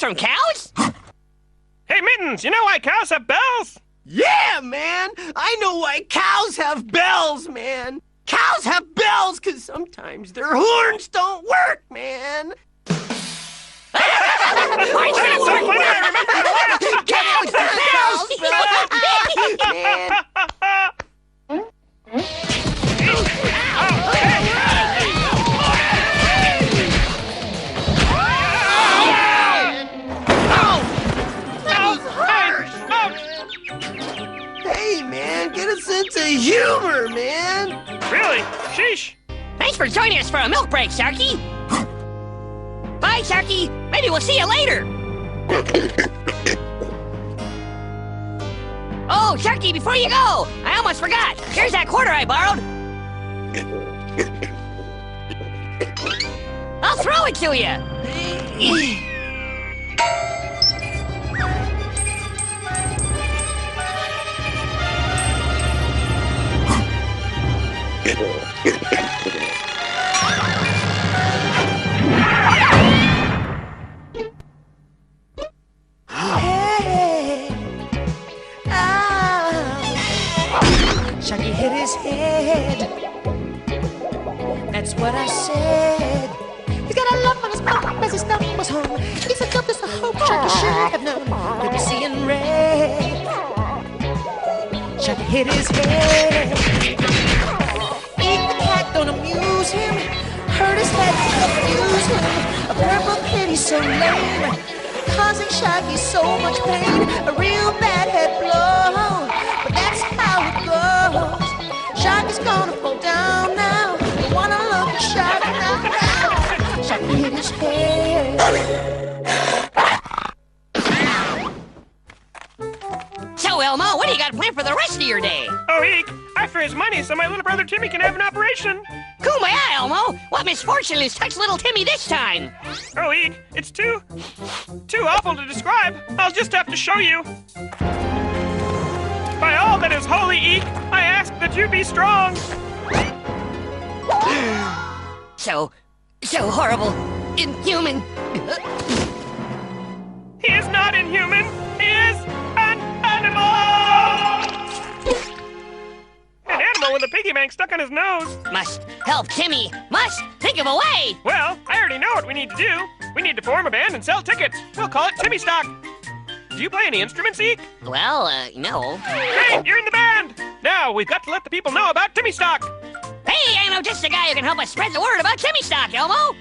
from cows? Hey, Mittens, you know why cows have bells? Yeah, man! I know why cows have bells, man! Cows have bells because sometimes their horns don't work, man! Hey, man, get a sense of humor, man! Really? Sheesh. Thanks for joining us for a milk break, Sharky. Bye, Sharky. Maybe we'll see you later. Oh, Sharky, before you go, I almost forgot. Here's that quarter I borrowed. I'll throw it to you. Sharky hit his head. That's what I said. He's got a lump on his mouth as his stomach was home. He's a compass of hope Sharky should have known. He'll be seeing red. Sharky hit his head. Eat the cat, don't amuse him. Hurt his head, confuse him. A purple pity so lame, causing Sharky so much pain. A real bad head blow. But that's how it goes. Sharky's gonna fall down now. You wanna look at Sharky now? Sharky hit his head. So, Elmo, what do you got planned for the rest of your day? Oh, Eek, I froze money so my little brother Timmy can have an operation. Kumbaya, Elmo! What misfortune has touched little Timmy this time? Oh, Eek, it's too awful to describe. I'll just have to show you. By all that is holy, Eek, I ask that you be strong. So horrible, inhuman. He is not inhuman. He is an animal. An animal with a piggy bank stuck on his nose. Must help Timmy. Must think of a way. Well, I already know what we need to do. We need to form a band and sell tickets. We'll call it Timmy Stock. Do you play any instruments, Eek? Well, no. Great, you're in the band. Now, we've got to let the people know about Timmy Stock. Hey, I know just the guy who can help us spread the word about Timmy Stock, Elmo.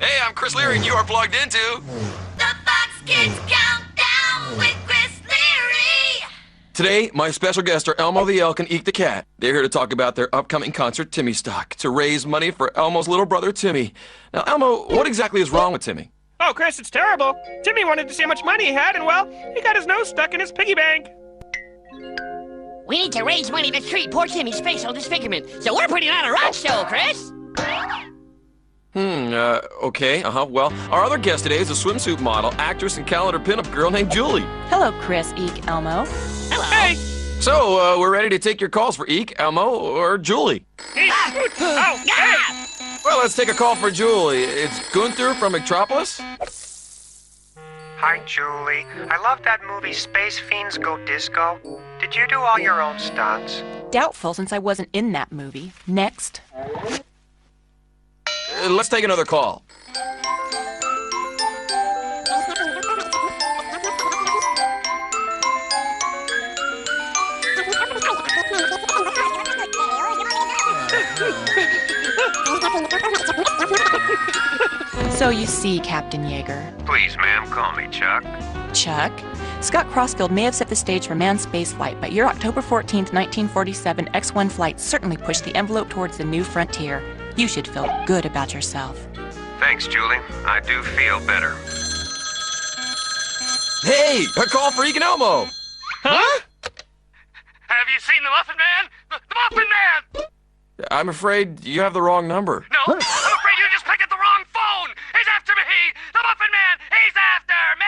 Hey, I'm Chris Leary, and you are plugged into The Fox Kids Countdown with Chris Leary. Today, my special guests are Elmo the Elk and Eek the Cat. They're here to talk about their upcoming concert, Timmy Stock, to raise money for Elmo's little brother, Timmy. Now, Elmo, what exactly is wrong with Timmy? Oh, Chris, it's terrible. Timmy wanted to see how much money he had, and, well, he got his nose stuck in his piggy bank. We need to raise money to treat poor Timmy's facial disfigurement, so we're putting on a rock show, Chris. Okay, well, our other guest today is a swimsuit model, actress, and calendar pinup girl named Julie. Hello, Chris, Eek, Elmo. Hello. Hey! So, we're ready to take your calls for Eek, Elmo, or Julie. Eek! Oh, hey! Well, let's take a call for Julie. It's Gunther from Metropolis. Hi, Julie. I love that movie Space Fiends Go Disco. Did you do all your own stunts? Doubtful, since I wasn't in that movie. Next. Let's take another call. So you see, Captain Yeager. Please, ma'am, call me Chuck. Chuck? Scott Crossfield may have set the stage for manned space flight, but your October 14th, 1947 X-1 flight certainly pushed the envelope towards the new frontier. You should feel good about yourself. Thanks, Julie. I do feel better. Hey, a call for Eek and Elmo. Huh? Have you seen the Muffin Man? The Muffin Man! I'm afraid you have the wrong number. No, I'm afraid you just picked up the wrong phone! He's after me! The Muffin Man! He's after me!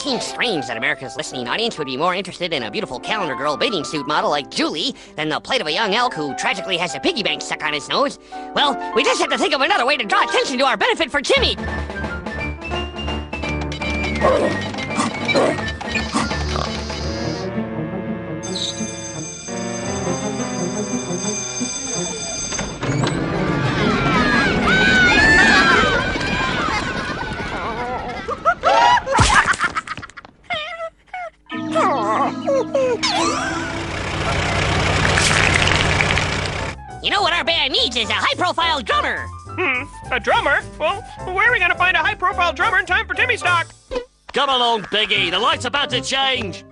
seems strange that America's listening audience would be more interested in a beautiful calendar girl bathing suit model like Julie than the plight of a young elk who tragically has a piggy bank stuck on his nose. Well, we just have to think of another way to draw attention to our benefit for Timmy. You know what our band needs is a high-profile drummer. A drummer? Well, where are we gonna find a high-profile drummer in time for Timmy Stock? Come along, Piggy. The light's about to change.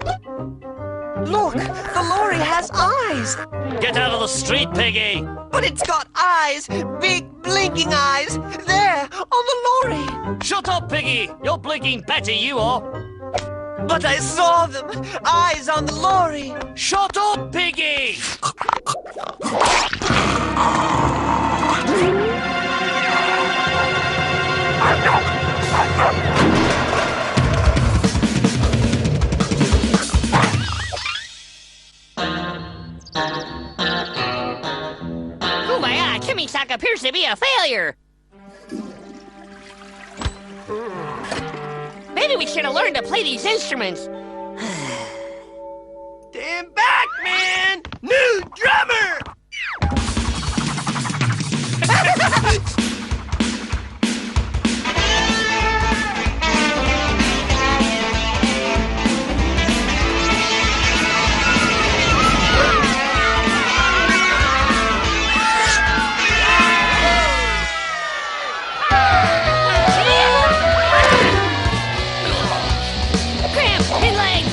Look, the lorry has eyes. Get out of the street, Piggy. But it's got eyes, big blinking eyes, there, on the lorry. Shut up, Piggy. You're blinking better, you are. But I saw them, eyes on the lorry. Shut up, Piggy. Kumbaya, Timmy Stock appears to be a failure. Maybe we should have learned to play these instruments. Stand back, man! New drummer! Cramp in leg.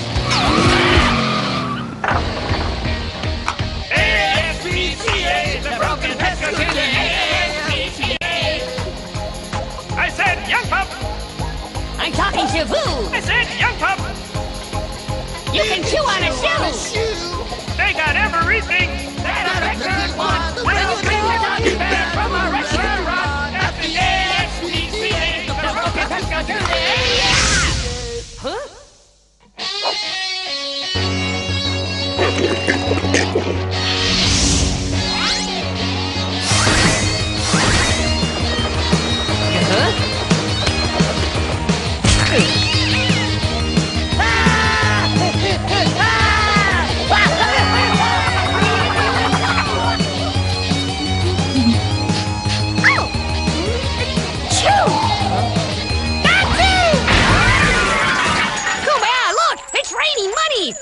I said young pup! I'm talking to Vu. I said young pup! You can chew on a shoe. They got everything! That a record one. We'll bring the doggy bag from a restaurant at the ASPCA. The broken Pesca do Huh?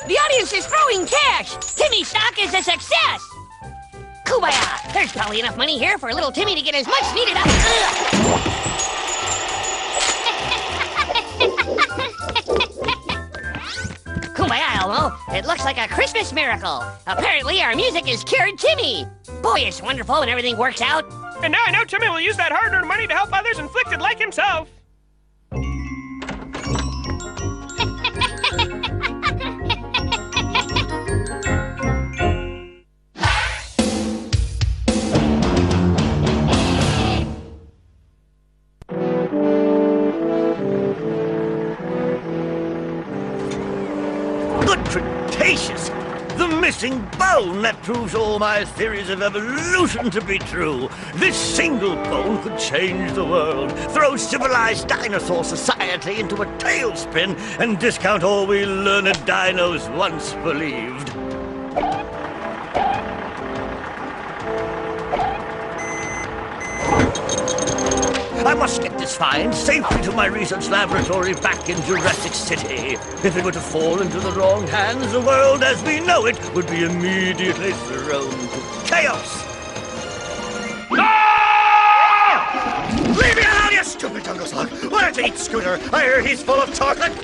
The audience is throwing cash! Timmy Stock is a success! Kumbaya! There's probably enough money here for little Timmy to get his much needed up. Kumbaya, Elmo! It looks like a Christmas miracle! Apparently our music has cured Timmy! Boy, it's wonderful when everything works out! And now I know Timmy will use that hard-earned money to help others inflicted like himself! Good Cretaceous! The missing bone that proves all my theories of evolution to be true. This single bone could change the world, throw civilized dinosaur society into a tailspin, and discount all we learned dinos once believed. I must get this find safely to my research laboratory back in Jurassic City. If it were to fall into the wrong hands, the world as we know it would be immediately thrown to chaos. Ah! Leave me alone, you stupid jungle slug! Why don't you eat Scooter? I hear he's full of chocolate.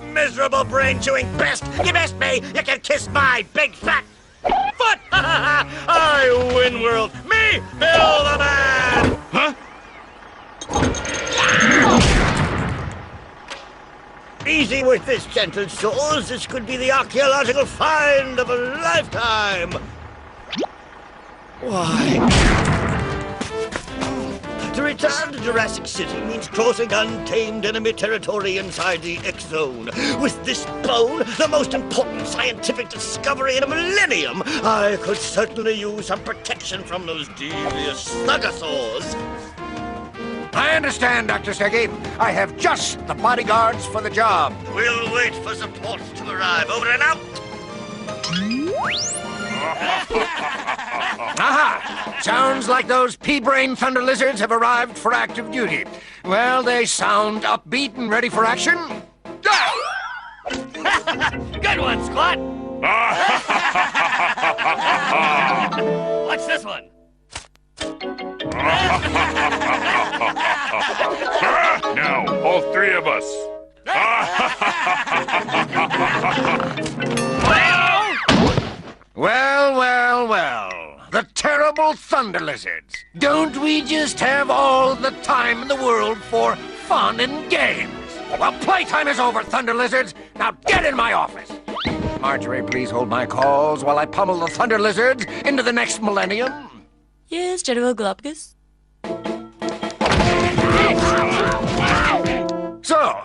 Miserable brain-chewing pest! You missed me! You can kiss my big fat foot! I win world! Me, Bill the Man! Huh? Easy with this, gentle souls. This could be the archaeological find of a lifetime. Why? To return to Jurassic City means crossing untamed enemy territory inside the X-Zone. With this bone, the most important scientific discovery in a millennium, I could certainly use some protection from those devious Thugosaurs. I understand, Dr. Steggy. I have just the bodyguards for the job. We'll wait for support to arrive. Over and out! Aha! Sounds like those pea-brain thunder lizards have arrived for active duty. Well, they sound upbeat and ready for action. Good one, Squat! Watch this one. Now, all three of us. Well, well, well. The terrible thunder lizards. Don't we just have all the time in the world for fun and games? Well, playtime is over, thunder lizards. Now get in my office. Marjorie, please hold my calls while I pummel the thunder lizards into the next millennium. Yes, General Galapagos. So,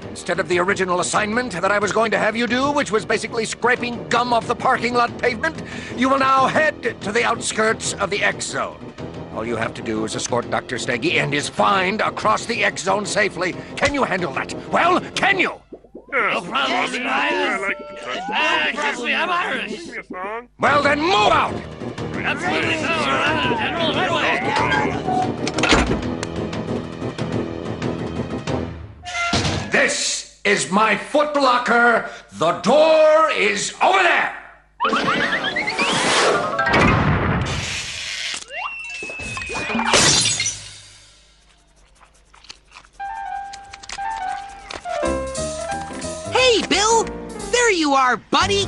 instead of the original assignment that I was going to have you do, which was basically scraping gum off the parking lot pavement, you will now head to the outskirts of the X-Zone. All you have to do is escort Dr. Steggy and his find across the X-Zone safely. Can you handle that? Well, can you? No problem, Actually, I'm Irish. Sing me a song. Well, then move out! Absolutely so. General, right away. This is my footlocker. The door is over there! Hey, Bill! There you are, buddy!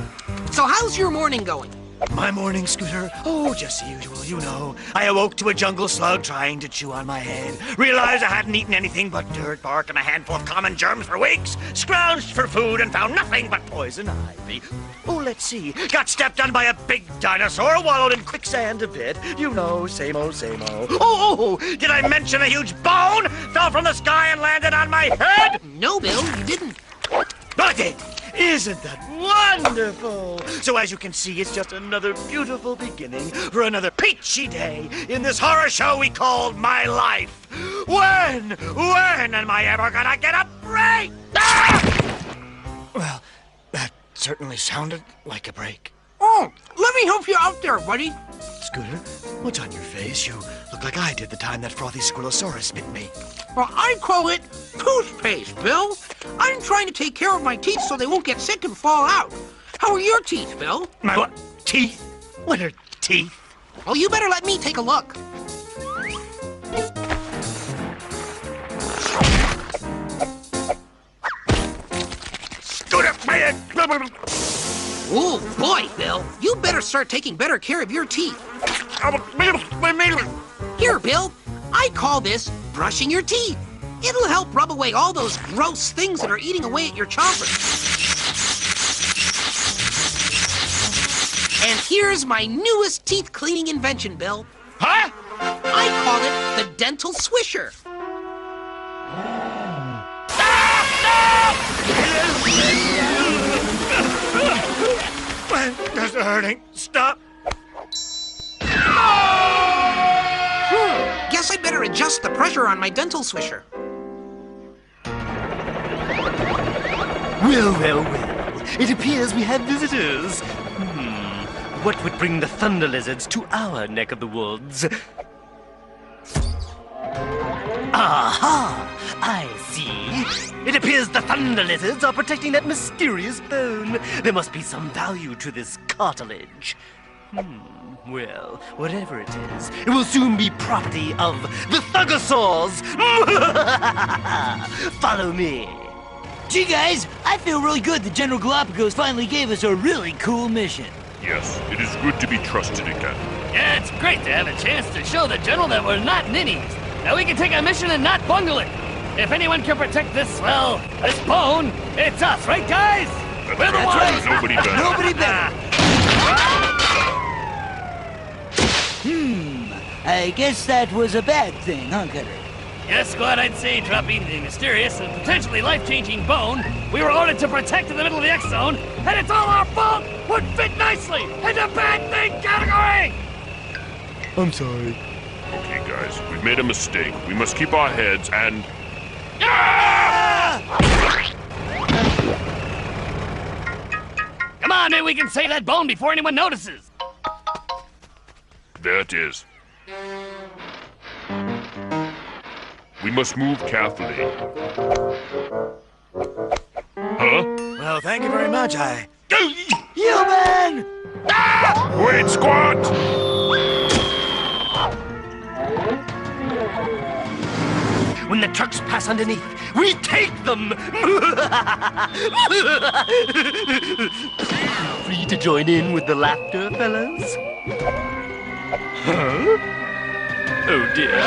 So how's your morning going? My morning, Scooter? Oh, just the usual, you know. I awoke to a jungle slug trying to chew on my head. Realized I hadn't eaten anything but dirt, bark, and a handful of common germs for weeks. Scrounged for food and found nothing but poison ivy. Oh, let's see. Got stepped on by a big dinosaur, wallowed in quicksand a bit. You know, same old, same old. Oh, did I mention a huge bone fell from the sky and landed on my head? No, Bill, you didn't. I did. Isn't that wonderful? So as you can see, it's just another beautiful beginning for another peachy day in this horror show we call My Life. When am I ever gonna get a break? Ah! Well, that certainly sounded like a break. Oh, let me help you out there, buddy. Scooter, what's on your face? You look like I did the time that frothy Squillosaurus bit me. Well, I call it toothpaste, Bill. I'm trying to take care of my teeth so they won't get sick and fall out. How are your teeth, Bill? My what? Teeth? What are teeth? Well, you better let me take a look. Scooter, Oh, boy, Bill. You better start taking better care of your teeth. Here, Bill. I call this brushing your teeth. It'll help rub away all those gross things that are eating away at your chompers. And here's my newest teeth cleaning invention, Bill. Huh? I call it the dental swisher. That's hurting. Stop. Guess I'd better adjust the pressure on my dental swisher. Well. It appears we have visitors. What would bring the thunder lizards to our neck of the woods? Aha! I see. It appears the thunder lizards are protecting that mysterious bone. There must be some value to this cartilage. Well, whatever it is, it will soon be property of the Thugosaurs. Follow me. Gee, guys, I feel really good that General Galapagos finally gave us a really cool mission. Yes, it is good to be trusted again. Yeah, it's great to have a chance to show the General that we're not ninnies. That we can take a mission and not bungle it. If anyone can protect this, well, this bone, it's us, right, guys? We're the ones. Nobody better. Nobody better. I guess that was a bad thing, huh, Cutter? Yes, Squad, I'd say dropping the mysterious and potentially life-changing bone we were ordered to protect in the middle of the X-Zone, and it's all our fault, would fit nicely into bad thing category! I'm sorry. Okay, guys, we've made a mistake. We must keep our heads and... Come on, maybe we can save that bone before anyone notices. There it is. We must move carefully. Huh? Well, thank you very much. Human! Wait, squat! When the trucks pass underneath, we take them! Free to join in with the laughter, fellas? Huh? Oh dear.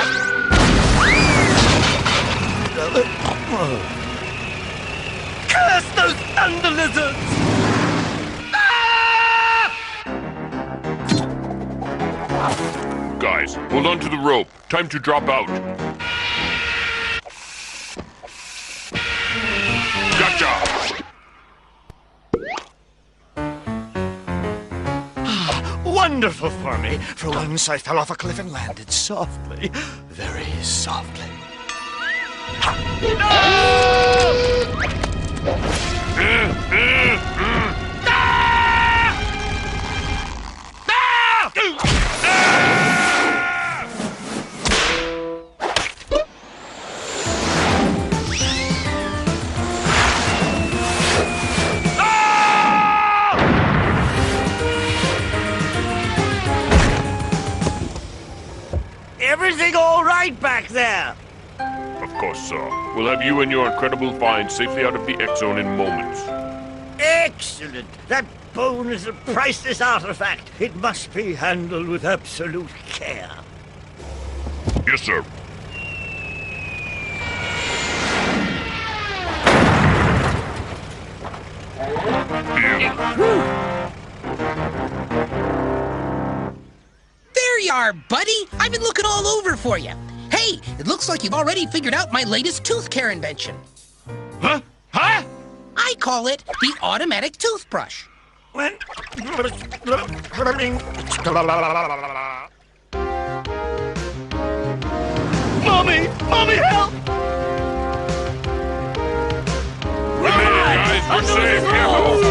Curse those thunder lizards! Guys, hold on to the rope. Time to drop out. Gotcha! Wonderful for me. For once, I fell off a cliff and landed softly. Very softly. Everything all right back there? Of course, sir. We'll have you and your incredible find safely out of the X-Zone in moments. Excellent. That bone is a priceless artifact. It must be handled with absolute care. Yes, sir. There you are, buddy. I've been looking all over for you. Hey, it looks like you've already figured out my latest tooth care invention. Huh? Huh? I call it the automatic toothbrush. When... Mommy! Mommy, help! Guys, we're safe. Careful.